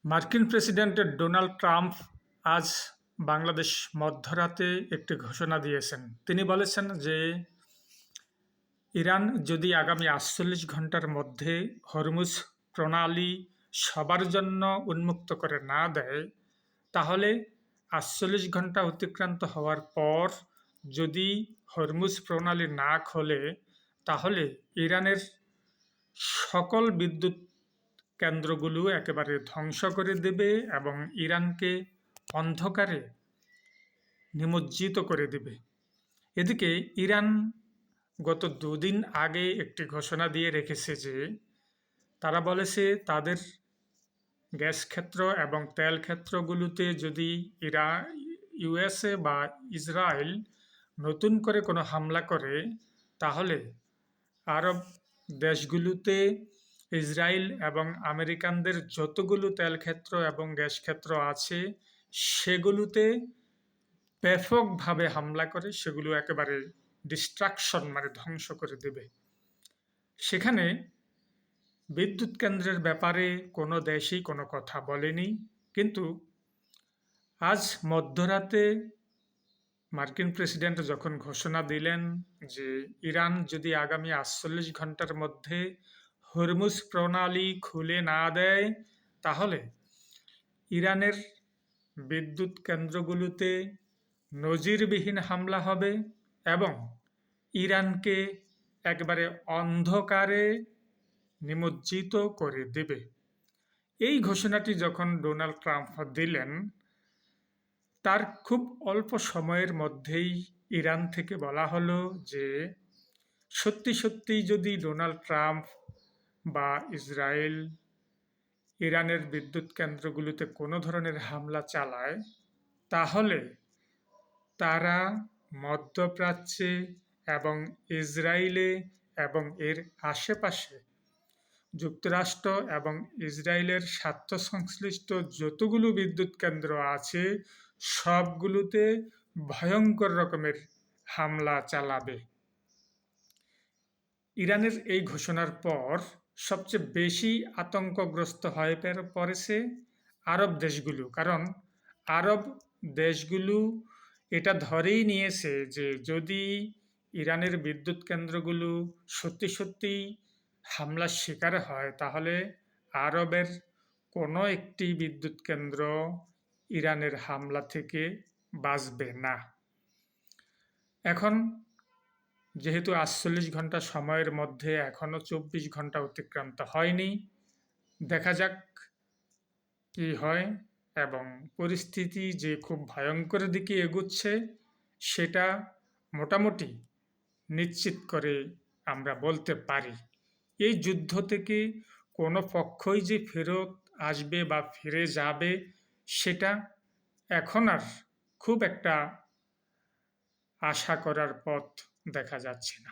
মার্কিন president Donald Trump আজ বাংলাদেশ মধ্যরাতে একটি ঘোষণা দিয়েছেন। তিনি বলেছেন যে ইরান যদি আগামী ৪৮ ঘন্টার মধ্যে হরমুজ প্রণালী সবার জন্য উন্মুক্ত করে না দেয়, তাহলে ৪৮ ঘন্টা অতিক্রান্ত হওয়ার পর যদি হরমুজ প্রণালী না খোলে, তাহলে ইরানের সকল বিদ্যুৎ কেন্দ্রগুলো একেবারে ধ্বংস করে দেবে এবং ইরানকে অন্ধকারে নিমজ্জিত করে দেবে। এদিকে ইরান গত দুদিন আগে একটি ঘোষণা দিয়ে রেখেছে যে তারা বলেছে তাদের গ্যাস ক্ষেত্র এবং তেল ক্ষেত্রগুলোতে যদি ইউএসএ বা ইসরায়েল নতুন করে কোনো হামলা করে, তাহলে আরব দেশগুলোতে ইসরায়েল এবং আমেরিকানদের যতগুলো তেল ক্ষেত্র এবং গ্যাস ক্ষেত্র আছে সেগুলোতে ব্যাপকভাবে হামলা করে সেগুলো একেবারে ডিস্ট্রাকশন মানে ধ্বংস করে দেবে। সেখানে বিদ্যুৎ কেন্দ্রের ব্যাপারে কোনো দেশই কোনো কথা বলেনি, কিন্তু আজ মধ্যরাতে মার্কিন প্রেসিডেন্ট যখন ঘোষণা দিলেন যে ইরান যদি আগামী ৪৮ ঘন্টার মধ্যে হরমুজ প্রণালী খুলে না দেয়, তাহলে ইরানের বিদ্যুৎ কেন্দ্রগুলোতে নজিরবিহীন হামলা হবে এবং ইরানকে একবারে অন্ধকারে নিমজ্জিত করে দেবে। এই ঘোষণাটি যখন ডোনাল্ড ট্রাম্প দিলেন, তার খুব অল্প সময়ের মধ্যেই ইরান থেকে বলা হলো যে সত্যি সত্যিই যদি ডোনাল্ড ট্রাম্প বা ইসরায়েল ইরানের বিদ্যুৎ কেন্দ্রগুলোতে কোনো ধরনের হামলা চালায়, তাহলে তারা মধ্যপ্রাচ্যে এবং ইসরায়েলে এবং এর আশেপাশে যুক্তরাষ্ট্র এবং ইসরায়েলের স্বার্থ সংশ্লিষ্ট যতগুলো বিদ্যুৎ কেন্দ্র আছে সবগুলোতে ভয়ঙ্কর রকমের হামলা চালাবে। ইরানের এই ঘোষণার পর সবচেয়ে বেশি আতঙ্কগ্রস্ত হয়ে পড়েছে আরব দেশগুলো, কারণ আরব দেশগুলো এটা ধরেই নিয়েছে যে যদি ইরানের বিদ্যুৎ কেন্দ্রগুলো সত্যি সত্যি হামলার শিকার হয়, তাহলে আরবের কোনো একটি বিদ্যুৎ কেন্দ্র ইরানের হামলা থেকে বাঁচবে না। এখন যেহেতু ৪৮ ঘন্টা সময়ের মধ্যে এখনও ২৪ ঘন্টা অতিক্রান্ত হয়নি, দেখা যাক কি হয়, এবং পরিস্থিতি যে খুব ভয়ঙ্কর দিকে এগুচ্ছে সেটা মোটামুটি নিশ্চিত করে আমরা বলতে পারি। এই যুদ্ধ থেকে কোনো পক্ষই যে ফেরত আসবে বা ফিরে যাবে সেটা এখন আর খুব একটা আশা করার পথ দেখা যাচ্ছে না।